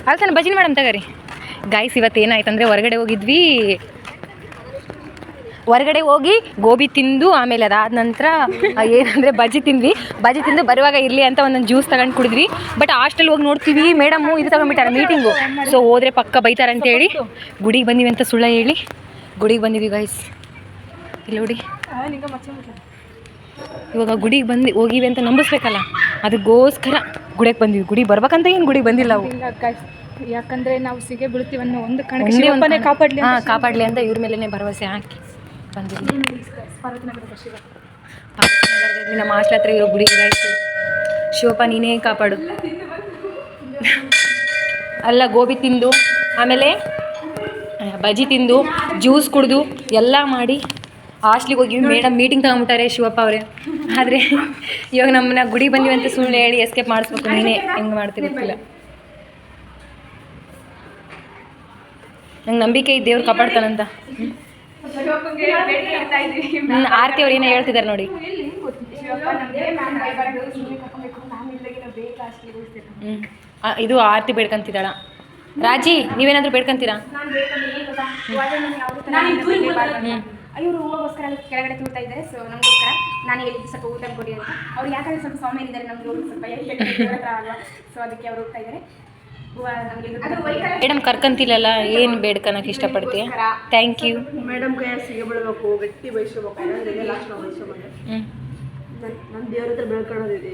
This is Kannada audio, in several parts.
ಅಲ್ತಾನೆ ಬಜಿನಿ ಮೇಡಮ್ ತಗರಿ. ಗಾಯ್ಸ್ ಇವತ್ತು ಏನಾಯ್ತಂದರೆ ಹೊರಗಡೆ ಹೋಗಿ ಗೋಬಿ ತಿಂದು ಆಮೇಲೆ ಅದಾದ ನಂತರ ಏನಂದರೆ ಬಜ್ಜಿ ತಿಂದು ಬರುವಾಗ ಇರಲಿ ಅಂತ ಒಂದೊಂದು ಜ್ಯೂಸ್ ತಗೊಂಡು ಕುಡಿದ್ವಿ. ಬಟ್ ಹಾಸ್ಟೆಲ್ ಹೋಗಿ ನೋಡ್ತೀವಿ ಮೇಡಮು ಇದು ತಗೊಂಡ್ಬಿಟ್ಟಾರೆ ಮೀಟಿಂಗು. ಸೊ ಹೋದರೆ ಪಕ್ಕ ಬೈತಾರೆ ಅಂತೇಳಿ ಗುಡಿಗೆ ಬಂದಿವಿ ಅಂತ ಸುಳ್ಳ ಹೇಳಿ ಗುಡಿಗೆ ಬಂದಿವಿ ಗಾಯ್ಸ್. ಇಲ್ಲಿ ನೋಡಿ ಇವಾಗ ಗುಡಿಗೆ ಹೋಗಿವಿ ಅಂತ ನಂಬಿಸ್ಬೇಕಲ್ಲ, ಅದಕ್ಕೋಸ್ಕರ ಗುಡಿಗೆ ಬಂದಿವಿ. ಗುಡಿಗೆ ಬರ್ಬೇಕಂತ ಏನು ಗುಡಿಗೆ ಬಂದಿಲ್ಲ ನಾವು, ಯಾಕಂದರೆ ನಾವು ಸಿಗೆ ಬೀಳ್ತೀವಿ ಅನ್ನೋ ಒಂದು ಕಾರಣಕ್ಕೆ ಕಾಪಾಡಲಿ ಅಂತ ಇವ್ರ ಮೇಲೇ ಭರವಸೆ ಹಾಕಿ ಬಂದಿದ್ವಿ. ನಮ್ಮ ಹಾಸ್ಟೆಲ್ ಹತ್ರ ಇರೋ ಗುಡಿಗೆ ಗಾಯ್ತು. ಶಿವಪ್ಪ ನೀನೇ ಕಾಪಾಡು. ಅಲ್ಲ ಗೋಬಿ ತಿಂದು ಆಮೇಲೆ ಬಜ್ಜಿ ತಿಂದು ಜ್ಯೂಸ್ ಕುಡಿದು ಎಲ್ಲ ಮಾಡಿ ಹಾಸ್ಟ್ಲಿಗೆ ಹೋಗಿ ಮೇಡಮ್ ಮೀಟಿಂಗ್ ತಗೊಂಬಿಟ್ಟಾರೆ ಶಿವಪ್ಪ ಅವರೇ. ಆದರೆ ಇವಾಗ ನಮ್ಮನ್ನ ಗುಡಿಗೆ ಬಂದಿವಿ ಅಂತ ಸುಳ್ಳು ಹೇಳಿ ಎಸ್ಕೇಪ್ ಮಾಡಿಸ್ಬೇಕು. ನೀನೇ ಹೆಂಗೆ ಮಾಡ್ತೀವಿ ಗೊತ್ತಿಲ್ಲ. ನಂಗೆ ನಂಬಿಕೆ ಇದೆ ದೇವ್ರು ಕಾಪಾಡ್ತಾನಂತ. ಆರತಿ ಅವ್ರು ಏನೋ ಹೇಳ್ತಿದ್ದಾರೆ ನೋಡಿ. ಇದು ಆರತಿ ಬೇಡ್ಕೊಂತಿದ್ದಾಳ. ರಾಜಿ ನೀವೇನಾದರೂ ಬೇಡ್ಕೊಂತೀರಾ? ಇವರು ಹೂವಗೋಸ್ಕರ ಕೆಳಗಡೆ ತುಳ್ತಾ ಇದ್ದಾರೆ. ಸೊ ನಮಗೋಸ್ಕರ ನಾನು ಹೇಳಿದ್ದು ಸ್ವಲ್ಪ ಊಟ ಕೊಡಿ ಅಂತ. ಅವ್ರು ಯಾಕಂದರೆ ಸ್ವಲ್ಪ ಸ್ವಾಮಿ ಇದ್ದಾರೆ ನಮ್ಗೆ ಸ್ವಲ್ಪ ಅಲ್ವಾ, ಸೊ ಅದಕ್ಕೆ ಅವ್ರು ಹೋಗ್ತಾ ಇದ್ದಾರೆ. ಮೇಡಮ್ ಕರ್ಕಂತಿಲ್ಲಲ್ಲ, ಏನು ಬೇಡ್ಕೊಳಕ್ಕೆ ಇಷ್ಟಪಡ್ತೀಯ? ಥ್ಯಾಂಕ್ ಯು ಮೇಡಮ್ ಕೈ ಸಿಗೆ ಬಿಡಬೇಕು, ಗಟ್ಟಿ ಬಯಸ್ಕೋಬೇಕು. ಲಾಸ್ಟ್ ನಾವು ಬಯಸ್ಕೊಂಡೆ ನಮ್ಮ ದೇವ್ರ ಹತ್ರ ಬೆಳ್ಕೊಳ್ಳೋದಿದೆ,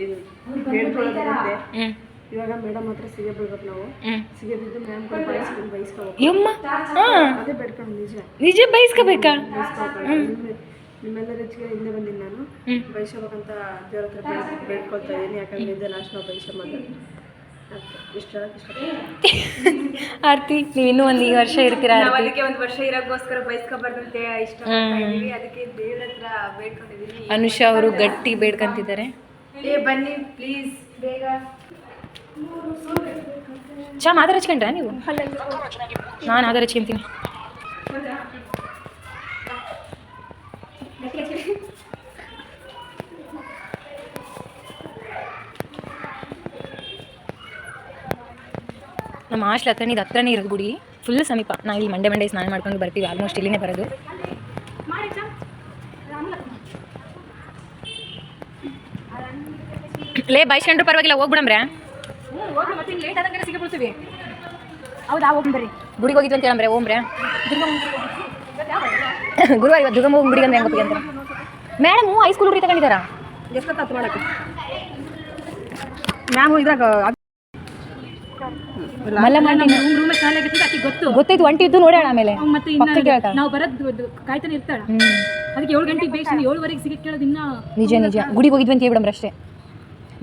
ಹೇಳ್ಕೊಳ್ಳೋದಿರುತ್ತೆ. ಇವಾಗ ಮೇಡಮ್ ಹತ್ರ ಸಿಗೆ ಬಿಡ್ಬೇಕು. ನಾವು ಸಿಗೆ ಬಿದ್ದು ಮೇಡಮ್ ಕೈ ಬಯಸ್ಕೋಬೇಕು. ಅದೇ ಬೆಳ್ಕೊಂಡು ನಿಜ ಬಯಸ್ಕೋಬೇಕಾ? ನಿಮ್ಮೆಲ್ಲರ ಹೆಚ್ಚಿಗೆ ಹಿಂದೆ ಬಂದಿನಿ ನಾನು. ಬಯಸ್ಕೋಬೇಕಂತ ದೇವ್ರ ಹತ್ರ ಬೇಡ್ಕೊಳ್ತಾ ಇದ್ದೀನಿ. ಯಾಕಂದ್ರೆ ಇದೆ ಲಾಸ್ಟ್ ನಾವು ಬಯಸ್ಕೊಂಬಂದು ಆರ್ತಿ ನೀವು ಇನ್ನೂ ಒಂದು ವರ್ಷ ಇರ್ತೀರಾ? ಅದಕ್ಕೆ ಒಂದು ವರ್ಷ ಇರೋಕ್ಕೋಸ್ಕರ ಬಯಸ್ಕೋಬಾರ್ದು ಅಂತ ಇಷ್ಟ ಇದ್ದೀವಿ. ಅದಕ್ಕೆ ದೇವ್ರ ಹತ್ರ ಬೇಡ್ಕೊಂಡಿದ್ದೀವಿ. ಅನುಷಾ ಅವರು ಗಟ್ಟಿ ಬೇಡ್ಕೊಂತಿದ್ದಾರೆ. ಬನ್ನಿ ಪ್ಲೀಸ್ ಬೇಗ. ಚಾ ಆಧಾರ ಹಚ್ಕೊಂಡ್ರಾ ನೀವು? ನಾನು ಆಧಾರ ಹಚ್ಕೊಂತೀನಿ. ನಮ್ಮ ಹಾಸ್ಟೆಲ್ ಹತ್ರನೇ ಇದು ಹತ್ರನೇ ಇರೋದು ಗುಡಿ, ಫುಲ್ ಸಮೀಪ. ನಾವು ಇಲ್ಲಿ ಮಂಡೆ ಸ್ನಾನ ಮಾಡ್ಕೊಂಡು ಬರ್ತೀವಿ. ಆಲ್ಮೋಸ್ಟ್ ಇಲ್ಲಿನೇ ಬರೋದು. ಲೇ ಬೈಸ್ಕೊಂಡ್ರು ಪರವಾಗಿಲ್ಲ, ಹೋಗ್ಬಿಡಮ್ರೆ. ಹೌದಾ ಹೋಗಿ ಬರ್ರಿ. ಗುಡಿಗೆ ಹೋಗಿದ್ವಿ ಅಂತ ಹೇಳಮ್ರೆ. ಓಮ್ರೆ ಗುರುವಾರ ಇವತ್ತು ದುರ್ಗಮ್ಮ ಹೋಗಿ ಗುಡಿಗೆ ಅಂದ್ರೆ ಹೆಂಗೆ ಅಂತ ಮೇಡಮ್ ಹೈಸ್ಕೂಲ್ ಹುಡುಗಿ ತಗೊಂಡಿದ್ದಾರಾ? ಎಷ್ಟೊತ್ತು ಮಾಡಕ್ಕೆ ಮ್ಯಾಮು ಇದ್ರಾಗ ಗೊತ್ತಾಯ್ತು. ಒಂಟಿದ್ದು ನೋಡೋಣ ಆಮೇಲೆ ನಾವು ಬರೋದು ಕಾಯ್ತಾನೆ ಇರ್ತಾಳ. ಅದಕ್ಕೆ 7 ಗಂಟೆಗೆ ಬೇಕು, 7ವರೆಗೆ ಸಿಗಕ್ಕೆ ಕೇಳೋದು ಇನ್ನ. ನಿಜ ಗುಡಿಗೆ ಹೋಗಿದ್ವಿ ಅಂತ ಹೇಳ್ಬಿಡಮ್ರೆ ಅಷ್ಟೇ.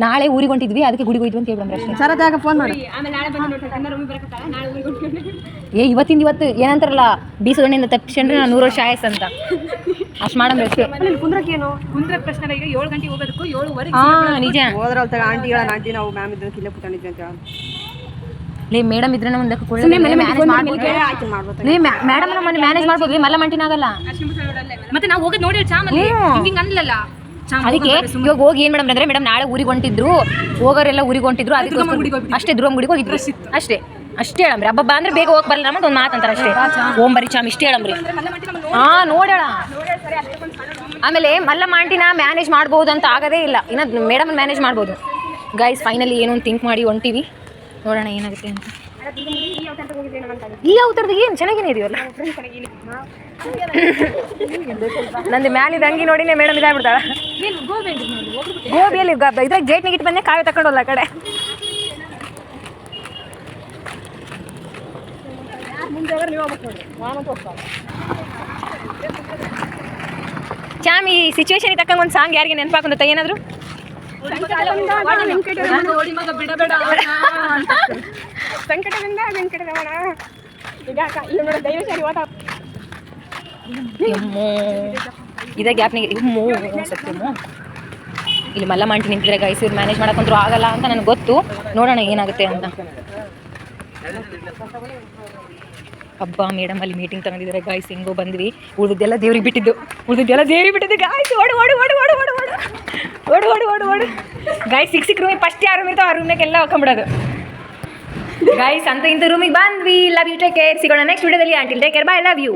ನಾಳೆ ಊರಿಗೆ ಹೊಂಟಿದ್ವಿ, ಅದಕ್ಕೆ ಗುಡಿಗೆ ಹೋಗಿದ್ವಿ ಅಂತ ಹೇಳ್ಬಿಡಮ್ರೆ ಅಷ್ಟೇ. ಸರದಾಗ ಫೋನ್ ಮಾಡಿ. ಇವತ್ತು ಏನಂತಾರಲ್ಲ, ಬೀಸಗಣ್ಣಿಂದ ತಪ್ಪಿಸ್ಕೊಂಡ್ರೆ ನಾನು 100 ವರ್ಷ ಆಯಸ್ ಅಂತ. ಅಷ್ಟು ಮಾಡಮ್ರೆ ಅಷ್ಟೇ. ಕುಂದ್ರಕ್ಕೇನು ಕುಂದ್ರಕ್ಕೆ ಪ್ರಶ್ನೆ ಈಗ 7 ಗಂಟೆಗೆ ಹೋಗೋದಕ್ಕೂ 7ವರೆಗೆ. ನಿಜ ಹೋದ್ರಲ್ತ ಆಂಟಿ ನಾವು ಮ್ಯಾಮ್ ಇದ್ರೆ ಕಿಲ್ಲ ಪುಟಾಣಿದ್ವಿ ಅಂತ ಲೇ ಮೇಡಮ್ ಇದ್ರೆ ಒಂದಕ್ಕೆ ಮೇಡಮ್ ನಮ್ಮನ್ನು ಮ್ಯಾನೇಜ್ ಮಾಡ್ಬೋದು. ಮಲ್ಲ ಮಂಟಿನಾಗಲ್ಲ ಮತ್ತೆ ನಾವು ಹೋಗೋದು ನೋಡಿ ಹಿಂಗೆ ಅನ್ಲಲ್ಲ. ಅದಕ್ಕೆ ಇವಾಗ ಹೋಗಿ ಏನು ಮೇಡಮ್ ಅಂದರೆ, ಮೇಡಮ್ ನಾಳೆ ಊರಿಗೆ ಹೊಂಟಿದ್ರು, ಹೋಗೋರೆಲ್ಲ ಊರಿಗೆ ಹೊಂಟಿದ್ರು, ಅದಕ್ಕೆ ಅಷ್ಟೇ ದುರ್ಗಮ್ಮ ಗುಡಿಗೆ ಹೋಗಿದ್ರು ಅಷ್ಟೇ ಹೇಳಮ್ರಿ. ಹಬ್ಬ ಅಂದ್ರೆ ಬೇಗ ಹೋಗಿ ಬರಲ್ಲ ನಮ್ಮದು ಒಂದು ಮಾತು ಅಂತಾರೆ ಅಷ್ಟೇ. ಓಂ ಬರಿ ಚಾಮ್ ಇಷ್ಟೇ ಹೇಳಮ್ರಿ. ನೋಡೋಣ. ಆಮೇಲೆ ಮಲ್ಲ ಮಾಂಟಿನ ಮ್ಯಾನೇಜ್ ಮಾಡ್ಬೋದು ಅಂತ ಆಗೋದೇ ಇಲ್ಲ. ಇನ್ನು ಮೇಡಮ್ ಮ್ಯಾನೇಜ್ ಮಾಡ್ಬೋದು. ಗೈಸ್ ಫೈನಲಿ ಏನೋ ಒಂದು ಥಿಂಕ್ ಮಾಡಿ ಹೊಂಟಿವಿ, ನೋಡೋಣ ಏನಾಗುತ್ತೆ ಅಂತ. ಈ ಅವತಾರದ ಏನು ಚೆನ್ನಾಗೇನೆ ಇದೆಯಲ್ಲ. ನಂದು ಮ್ಯಾಲಿದ ಅಂಗಿ ನೋಡಿನೇ ಮೇಡಮ್ ಇದಾಗ್ಬಿಡ್ತಾಳ. ಗೋಬಿಯಲ್ಲಿ ಇದ್ರಾಗ ಗೇಟ್ನಾಗ ಇಟ್ಟು ಬಂದೆ, ಕಾವೇ ತಗೊಂಡಲ್ಲ ಆ ಕಡೆ. ಚಾಮ್ ಈ ಸಿಚುವೇಶನ್ ತಕ್ಕಂಗೆ ಒಂದು ಸಾಂಗ್ ಯಾರಿಗೆ ನೆನಪಾಕೊಂತ ಏನಾದ್ರು? ಸಂಕಟದಿಂದ ವೆಂಕಟರಮಣ. ಇದೇ ಗ್ಯಾಪ್ನಾಗ ಇಲ್ಲಿ ಮಲ್ಲ ಮಂಟಿ ನಿಂತಿದ್ರೆ ಗೈಸ್, ಇವ್ರು ಮ್ಯಾನೇಜ್ ಮಾಡೋಕ್ಕಂತೂ ಆಗಲ್ಲ ಅಂತ ನನಗೆ ಗೊತ್ತು. ನೋಡೋಣ ಏನಾಗುತ್ತೆ ಅಂತ. ಹಬ್ಬ ಮೇಡಮ್ ಅಲ್ಲಿ ಮೀಟಿಂಗ್ ತಗೊಂಡಿದ್ದಾರೆ ಗಾಯ್ಸ್. ಹೆಂಗೋ ಬಂದ್ವಿ. ಉಳಿದೆಲ್ಲ ದೇವ್ರಿಗೆ ಬಿಟ್ಟಿದ್ದು ಗಾಯ್ಸ್. ಓಡು ಗಾಯ್ಸ್. ಸಿಕ್ ರೂಮಿಗೆ ಫಸ್ಟ್ ಯಾರು ರೂಮ್ ಇರ್ತಾವೆ ಆ ರೂಮ್ನಾಗೆಲ್ಲ ಹಾಕೊಂಬಿಡೋದು. ಗೈಸ್ ಅಂತ ಇಂಥ ರೂಮಿಗೆ ಬಂದ್ವಿ. Love you, take care. ಸಿಗೋಣ ನೆಕ್ಸ್ಟ್ ವಿಡಿಯೋದಲ್ಲಿ. Until take care, bye, love you.